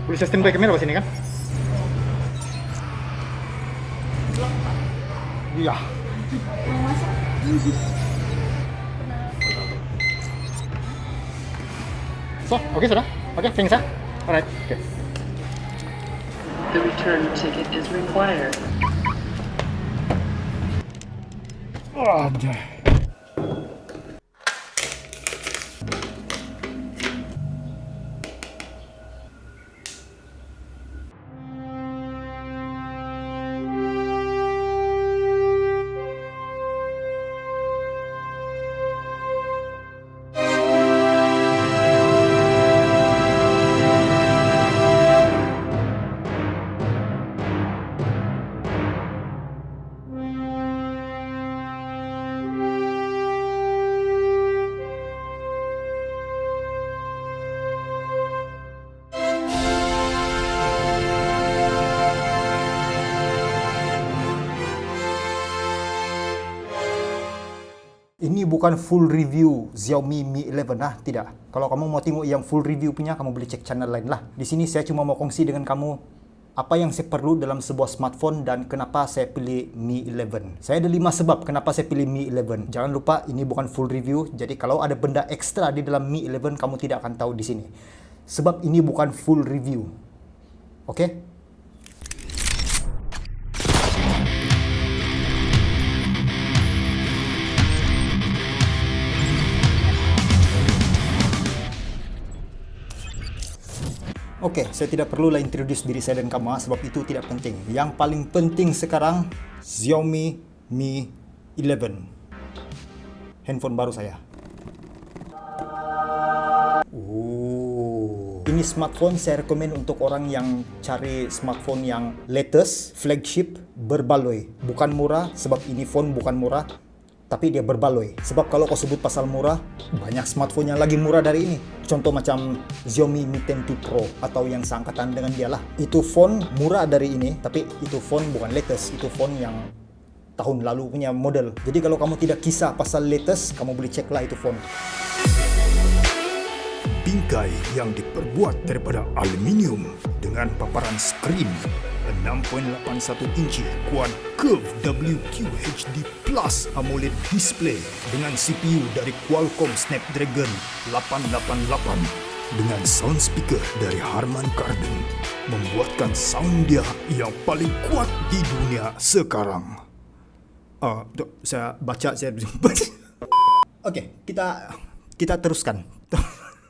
Bisa standby kamera pas ini kan? Iya. Mau masuk? So, oke sudah? Oke, thanks ya. Alright, oke. The return ticket is required. Aduh. Ini bukan full review Xiaomi Mi 11 tidak. Kalau kamu mau tengok yang full review punya, kamu boleh cek channel lain lah. Di sini saya cuma mau kongsi dengan kamu apa yang saya perlu dalam sebuah smartphone dan kenapa saya pilih Mi 11. Saya ada 5 sebab kenapa saya pilih Mi 11. Jangan lupa ini bukan full review, jadi kalau ada benda ekstra di dalam Mi 11 kamu tidak akan tahu di sini. Sebab ini bukan full review. Oke? Oke, saya tidak perlulah introduce diri saya dan kamu sebab itu tidak penting. Yang paling penting sekarang Xiaomi Mi 11. Handphone baru saya. Ini smartphone saya rekomen untuk orang yang cari smartphone yang latest, flagship, berbaloi. Bukan murah sebab ini phone bukan murah, tapi dia berbaloi. Sebab kalau kau sebut pasal murah, banyak smartphone yang lagi murah dari ini. Contoh macam Xiaomi Mi 10T Pro atau yang seangkatan dengan dia lah. Itu phone murah dari ini, tapi itu phone bukan latest. Itu phone yang tahun lalu punya model. Jadi kalau kamu tidak kisah pasal latest, kamu boleh cek lah itu phone. Bingkai yang diperbuat daripada aluminium dengan paparan skrin 6.81 inci Quad Curve WQHD Plus AMOLED display dengan CPU dari Qualcomm Snapdragon 888 dengan sound speaker dari Harman Kardon membuatkan sound dia yang paling kuat di dunia sekarang. Saya baca, saya Oke, kita teruskan.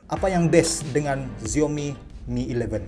Apa yang best dengan Xiaomi Mi 11?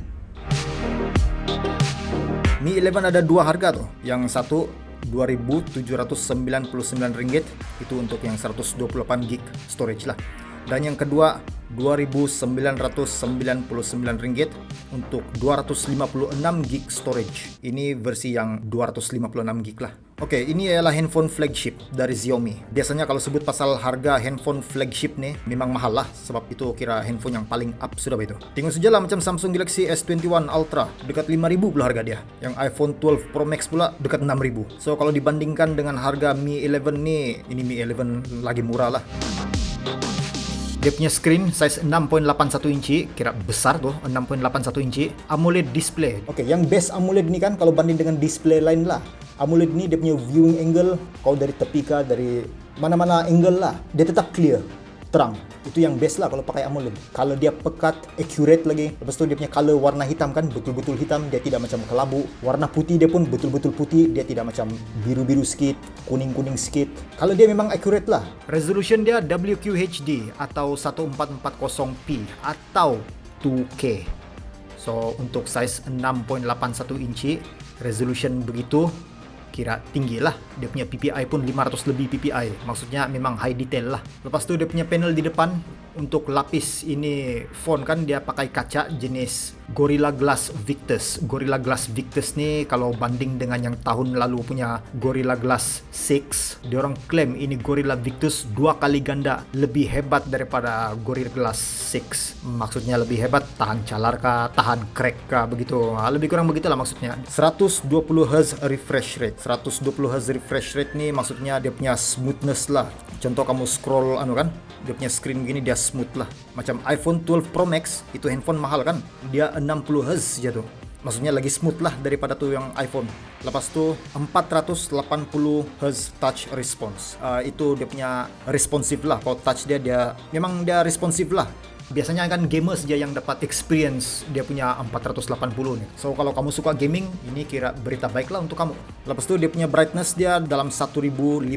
Mi 11 ada dua harga tuh. Yang satu Rp2.799 itu untuk yang 128GB storage lah. Dan yang kedua Rp2.999 untuk 256GB storage. Ini versi yang 256GB lah. Oke, ini adalah handphone flagship dari Xiaomi. Biasanya kalau sebut pasal harga handphone flagship nih, memang mahal lah. Sebab itu kira handphone yang paling up sudah itu. Tengok saja lah macam Samsung Galaxy S21 Ultra, dekat 5.000 pula harga dia. Yang iPhone 12 Pro Max pula dekat 6.000. So kalau dibandingkan dengan harga Mi 11 nih, ini Mi 11 lagi murah lah. Dia punya screen size 6.81 inci, kira besar tuh, 6.81 inci, AMOLED display. Oke, yang best AMOLED ni kan kalau banding dengan display lain lah. AMOLED ni dia punya viewing angle, kau dari tepi kah, dari mana-mana angle lah, dia tetap clear, terang. Itu yang best lah kalau pakai AMOLED. Kalau dia pekat, accurate lagi. Lepas tu dia punya color warna hitam kan, betul-betul hitam, dia tidak macam kelabu. Warna putih dia pun betul-betul putih, dia tidak macam biru-biru sikit, kuning-kuning sikit. Kalau dia memang accurate lah. Resolution dia WQHD atau 1440p atau 2K. So untuk size 6.81 inci, resolution begitu, kira tinggi lah. Dia punya PPI pun 500 lebih PPI. Maksudnya memang high detail lah. Lepas tu dia punya panel di depan untuk lapis ini phone kan dia pakai kaca jenis Gorilla Glass Victus. Gorilla Glass Victus ni kalau banding dengan yang tahun lalu punya Gorilla Glass 6, dia orang klaim ini Gorilla Victus 2 kali ganda lebih hebat daripada Gorilla Glass 6. Maksudnya lebih hebat, tahan calar kah, tahan crack kah, begitu. Lebih kurang begitulah maksudnya. 120Hz refresh rate. 120Hz refresh rate ni maksudnya dia punya smoothness lah. Contoh kamu scroll kan, dia punya screen begini dia smooth lah. Macam iPhone 12 Pro Max, itu handphone mahal kan, dia 60 Hz saja tuh. Maksudnya lagi smooth lah daripada tuh yang iPhone. Lepas tuh 480 Hz touch response. Itu dia punya responsif lah. Kalau touch dia memang dia responsif lah. Biasanya kan gamers dia yang dapat experience dia punya 480 nih. So kalau kamu suka gaming, ini kira berita baik lah untuk kamu. Lepas tuh dia punya brightness dia dalam 1500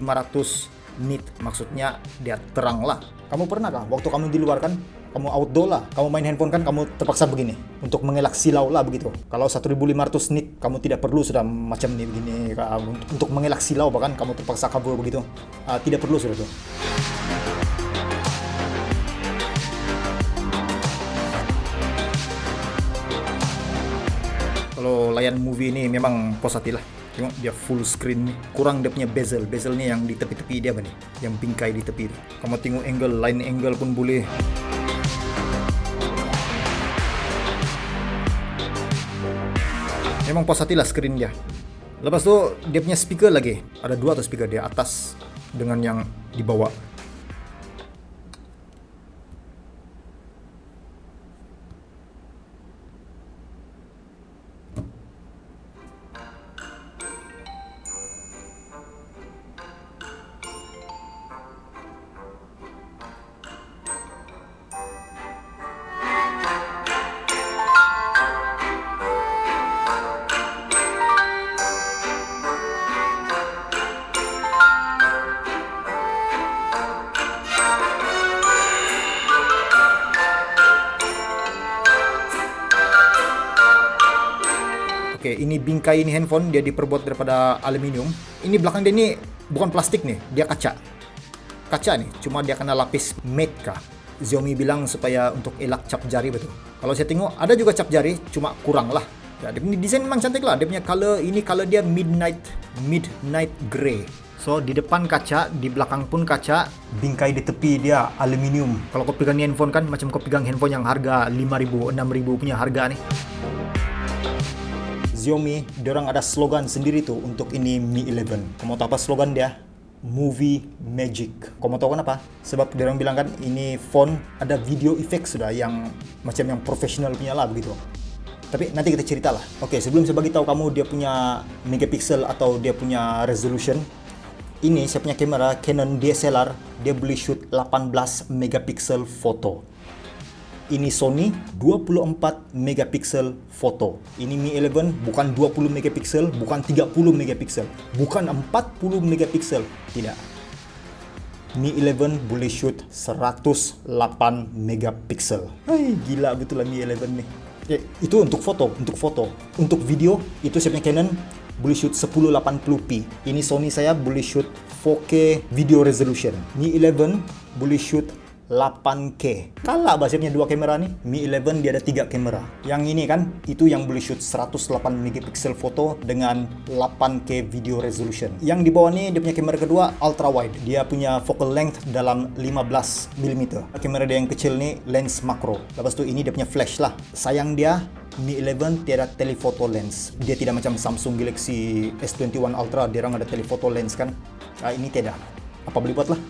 nit. Maksudnya dia terang lah. Kamu pernah kah waktu kamu di luar kan? Kamu outdoor lah, kamu main handphone kan, kamu terpaksa begini untuk mengelak silau lah begitu. Kalau 1500 nit kamu tidak perlu sudah macam ini begini untuk mengelak silau, bahkan kamu terpaksa kabur begitu, tidak perlu sudah tuh. Kalau layar movie ini memang posati lah. Tengok dia full screen nih. Kurang dia punya bezel. Bezel nih yang di tepi-tepi dia apa nih? Yang bingkai di tepi. Kamu tengok angle, line angle pun boleh. Memang posati lah screen dia. Lepas tu dia punya speaker lagi. Ada 2 tuh speaker dia, atas dengan yang di bawah. Oke, ini bingkai ini handphone dia diperbuat daripada aluminium. Ini belakang dia ini bukan plastik nih, dia kaca. Kaca nih, cuma dia kena lapis matte kah. Xiaomi bilang supaya untuk elak cap jari betul. Kalau saya tengok ada juga cap jari, cuma kurang lah. Ya, dia punya desain memang cantik lah. Dia punya color ini, color dia midnight gray. So di depan kaca, di belakang pun kaca, bingkai di tepi dia aluminium. Kalau kau pegang handphone kan macam kau pegang handphone yang harga 5.000, 6.000 punya harga nih. Xiaomi, diorang ada slogan sendiri tuh untuk ini Mi 11. Kamu tahu apa slogan dia? Movie Magic. Kamu tahu kenapa? Sebab diorang bilang kan ini phone ada video effect sudah yang macam yang profesional punya lah begitu. Tapi nanti kita cerita lah. Oke, sebelum saya bagi tahu kamu dia punya megapixel atau dia punya resolution. Ini saya punya kamera Canon DSLR, dia boleh shoot 18 megapixel foto. Ini Sony 24 megapiksel foto. Ini Mi 11 bukan 20 megapiksel, bukan 30 megapiksel, bukan 40 megapiksel. Tidak. Mi 11 boleh shoot 108 megapiksel. Hai, gila betul lah Mi 11 nih. Itu untuk foto. Untuk video, itu saya punya Canon boleh shoot 1080p. Ini Sony saya boleh shoot 4K video resolution. Mi 11 boleh shoot 8K. Kalah bahasanya 2 kamera nih. Mi 11 dia ada 3 kamera. Yang ini kan, itu yang boleh shoot 108 megapiksel foto dengan 8K video resolution. Yang di bawah nih dia punya kamera kedua ultra wide. Dia punya focal length dalam 15 mm. Kamera dia yang kecil nih lens makro. Lepas tu ini dia punya flash lah. Sayang dia Mi 11 tiada telephoto lens. Dia tidak macam Samsung Galaxy S21 Ultra, dia orang ada telephoto lens kan. Ini tidak. Apa boleh buat lah.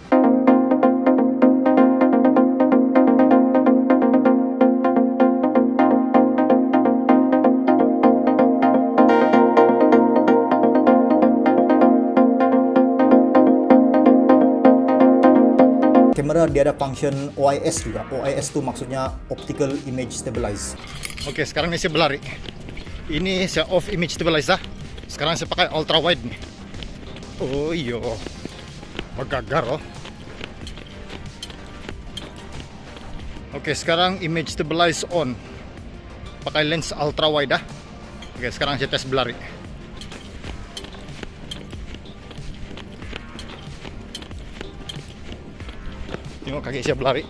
Kamera dia ada function OIS juga. OIS itu maksudnya Optical Image Stabilize. Oke, sekarang ini saya berlari. Ini saya off image stabilize lah. Sekarang saya pakai ultra wide nih. Oh iyo, magagar oh. Oke, sekarang image stabilize on. Pakai lens ultra wide dah. Oke, sekarang saya tes berlari. Tengok kaki saya berlari.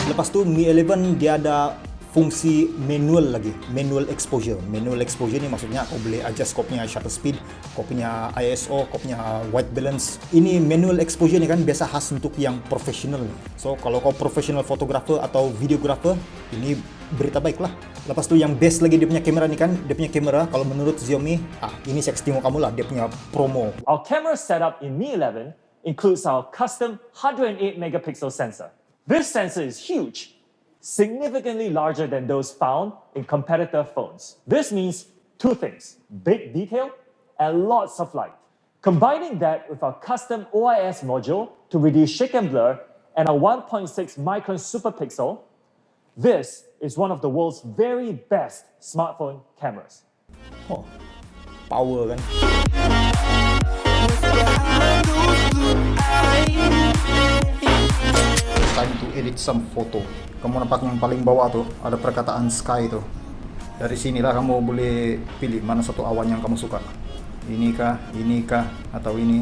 Lepas tu Mi 11 dia ada fungsi manual lagi, manual exposure. Manual exposure ni maksudnya kau boleh adjust kau punya shutter speed, kau punya ISO, kau punya white balance. Ini manual exposure ni kan biasa khas untuk yang professional. So kalau kau professional photographer atau videographer, ini berita baik lah. Lepas tu yang best lagi dia punya kamera ni kan, dia punya kamera kalau menurut Xiaomi, ini saya kasih tengok kamu lah, dia punya promo. Our camera setup in Mi 11 includes our custom 108 megapixel sensor. This sensor is huge, significantly larger than those found in competitor phones. This means two things: big detail and lots of light. Combining that with our custom OIS module to reduce shake and blur and a 1.6 micron super pixel, this is one of the world's very best smartphone cameras. Oh, power kan. Time to edit some photo. Kamu nampak yang paling bawah tuh, ada perkataan sky tuh. Dari sinilah kamu boleh pilih mana satu awan yang kamu suka. Ini kah, atau ini.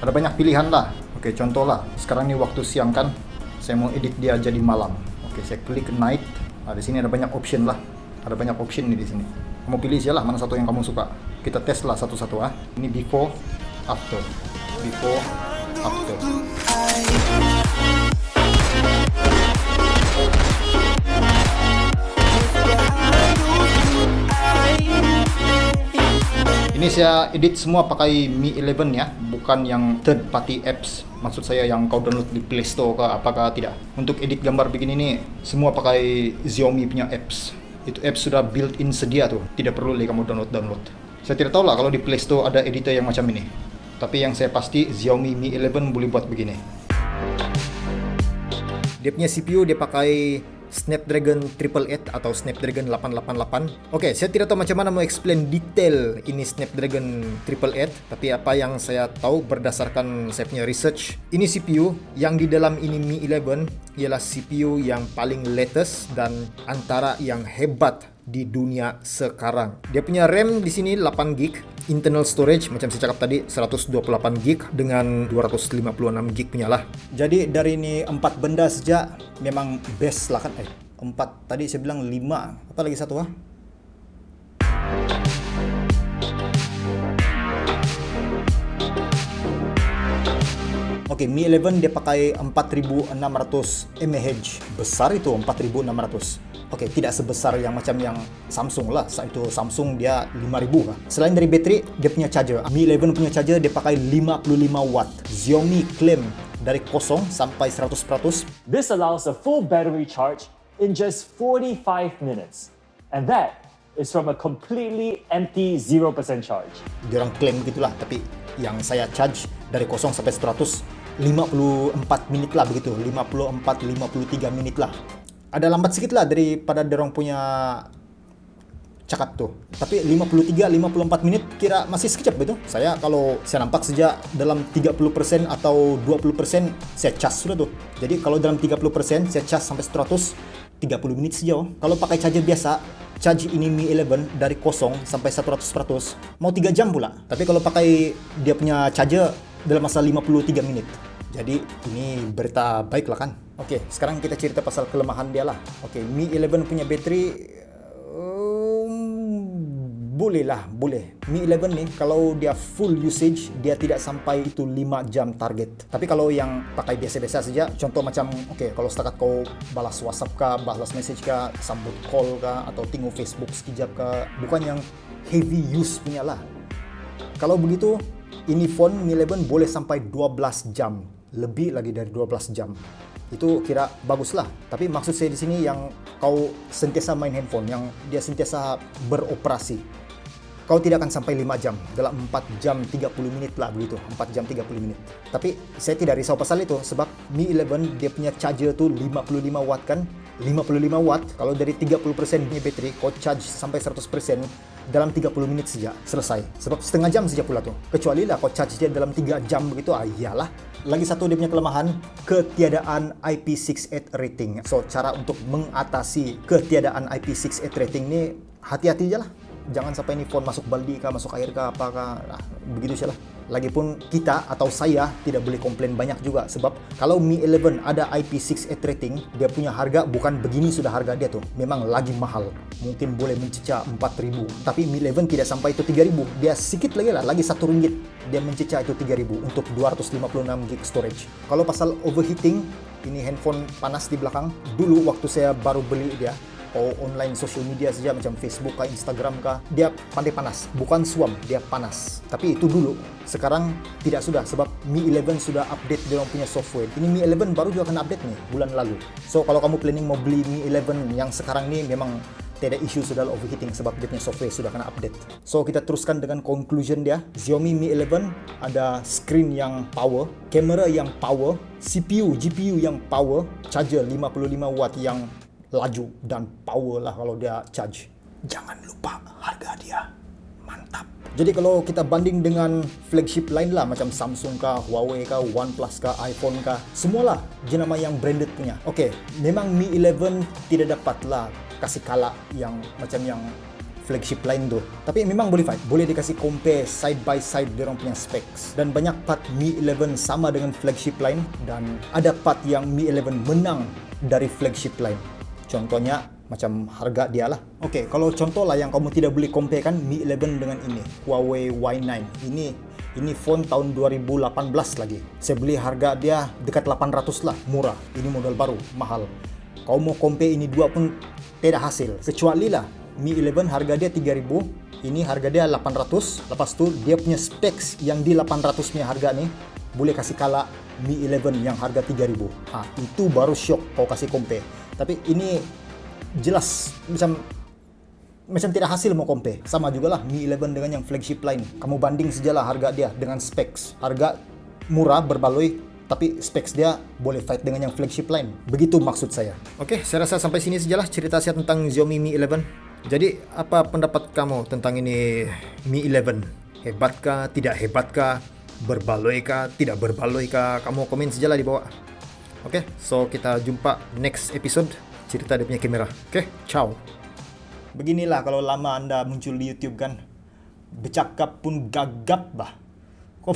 Ada banyak pilihan lah. Oke, contoh lah. Sekarang ini waktu siang kan, saya mau edit dia jadi malam. Oke, saya klik night. Di sini ada banyak option lah. Ada banyak option nih di sini. Kamu pilih aja lah mana satu yang kamu suka. Kita tes lah satu-satu ah. Ini before, after. Before, after. Ini saya edit semua pakai Mi 11 ya, bukan yang third party apps. Maksud saya yang kau download di Play Store ke apakah tidak. Untuk edit gambar begini nih, semua pakai Xiaomi punya apps. Itu apps sudah built-in sedia tuh, tidak perlu lagi kamu download. Saya tidak tahu lah kalau di Play Store ada editor yang macam ini. Tapi yang saya pasti Xiaomi Mi 11 boleh buat begini. Dia punya CPU dia pakai Snapdragon 888 atau Snapdragon 888. Oke, saya tidak tahu macam mana mau explain detail ini Snapdragon 888, tapi apa yang saya tahu berdasarkan saya punya research, ini CPU yang di dalam ini Mi 11 ialah CPU yang paling latest dan antara yang hebat di dunia sekarang. Dia punya RAM di sini 8 GB, internal storage macam saya cakap tadi 128 GB dengan 256 GB punya lah. Jadi dari ini 4 benda saja memang best lah kan. 4 tadi saya bilang 5. Apa lagi satu ah? Oke, Mi 11 dia pakai 4600 mAh. Besar itu 4600. Oke, tidak sebesar yang macam yang Samsung lah. Saat itu Samsung dia 5000 lah. Selain dari bateri, dia punya charger. Mi 11 punya charger dia pakai 55 watt. Xiaomi klaim dari 0 sampai 100%. This allows a full battery charge in just 45 minutes. And that is from a completely empty 0% charge. Dia orang klaim begitulah, tapi yang saya charge dari 0 sampai 100 54 menit lah begitu. 54-53 menit lah. Ada lambat sedikit lah daripada dorong punya cakap tuh. Tapi 53-54 menit kira masih sekejap betul. Saya kalau saya nampak sejak dalam 30% atau 20% saya cas sudah tuh. Jadi kalau dalam 30% saya cas sampai 100 30 menit saja. Kalau pakai charger biasa, charge ini Mi 11 dari 0 sampai 100% mau 3 jam pula. Tapi kalau pakai dia punya charger dalam masa 53 menit. Jadi ini berita baik lah kan. Oke, sekarang kita cerita pasal kelemahan dia lah. Oke, Mi 11 punya bateri boleh lah, boleh. Mi 11 nih kalau dia full usage dia tidak sampai itu 5 jam target. Tapi kalau yang pakai biasa-biasa saja, contoh macam oke, kalau setakat kau balas WhatsApp kah, balas message kah, sambut call kah, atau tengok Facebook sekejap kah, bukan yang heavy use punya lah. Kalau begitu, ini phone Mi 11 boleh sampai 12 jam. Lebih lagi dari 12 jam. Itu kira bagus lah. Tapi maksud saya di sini yang kau sentiasa main handphone, yang dia sentiasa beroperasi. Kau tidak akan sampai 5 jam. Dalam 4 jam 30 menit lah begitu. 4 jam 30 menit. Tapi saya tidak risau pasal itu. Sebab Mi 11 dia punya charger tu 55 watt kan. 55 watt. Kalau dari 30% punya bateri, kau charge sampai 100% dalam 30 menit saja selesai. Sebab setengah jam saja pula tu. Kecuali lah kau charge dia dalam 3 jam begitu, iyalah. Lagi satu dia punya kelemahan, ketiadaan IP68 rating. So, cara untuk mengatasi ketiadaan IP68 rating ni, hati-hati je lah. Jangan sampai ni phone masuk baldi kah, masuk air kah, apakah. Begitu saja lah. Lagipun kita atau saya tidak boleh komplain banyak juga, sebab kalau Mi 11 ada IP68 rating, dia punya harga bukan begini sudah harga dia tuh. Memang lagi mahal. Mungkin boleh mencecah 4.000. Tapi Mi 11 tidak sampai itu 3.000. Dia sedikit lagi lah, lagi RM1. Dia mencecah itu 3.000 untuk 256GB storage. Kalau pasal overheating, ini handphone panas di belakang. Dulu waktu saya baru beli dia, online social media saja macam Facebook kah, Instagram kah, dia pandai panas. Bukan suam, dia panas. Tapi itu dulu. Sekarang tidak sudah, sebab Mi 11 sudah update dia punya software. Ini Mi 11 baru juga kena update nih bulan lalu. So kalau kamu planning mau beli Mi 11 yang sekarang nih, memang tidak isu sudah overheating sebab dia punya software sudah kena update. So kita teruskan dengan conclusion dia. Xiaomi Mi 11 ada screen yang power, kamera yang power, CPU, GPU yang power, charger 55 watt yang laju dan power lah kalau dia charge. Jangan lupa harga dia mantap. Jadi kalau kita banding dengan flagship lain lah, macam Samsung kah, Huawei kah, OnePlus kah, iPhone kah, semualah jenama yang branded punya. Oke, memang Mi 11 tidak dapat lah kasih kalah yang macam yang flagship lain tuh. Tapi memang boleh fight, boleh dikasih compare side by side dia orang punya specs. Dan banyak part Mi 11 sama dengan flagship lain, dan ada part yang Mi 11 menang dari flagship lain. Contohnya macam harga dia lah. Oke, kalau contoh lah yang kamu tidak boleh compare kan Mi 11 dengan ini, Huawei Y9. Ini phone tahun 2018 lagi. Saya beli harga dia dekat 800 lah, murah. Ini model baru, mahal. Kau mau compare ini dua pun tidak hasil. Kecuali lah Mi 11 harga dia 3000, ini harga dia 800. Lepas tu dia punya specs yang di 800 punya harga nih boleh kasih kalah Mi 11 yang harga 3000. Itu baru shock kau kasih compare. Tapi ini jelas macam tidak hasil mau compare. Sama juga lah Mi 11 dengan yang flagship lain. Kamu banding sajalah harga dia dengan specs. Harga murah berbaloi, tapi specs dia boleh fight dengan yang flagship lain. Begitu maksud saya. Oke, saya rasa sampai sini sajalah cerita saya tentang Xiaomi Mi 11. Jadi, apa pendapat kamu tentang ini Mi 11? Hebatkah, tidak hebatkah? Berbaloikah, tidak berbaloikah? Kamu komen sajalah di bawah. Oke, so kita jumpa next episode cerita dia punya kamera. Oke, ciao. Beginilah kalau lama Anda muncul di YouTube kan. Bercakap pun gagap bah. Kok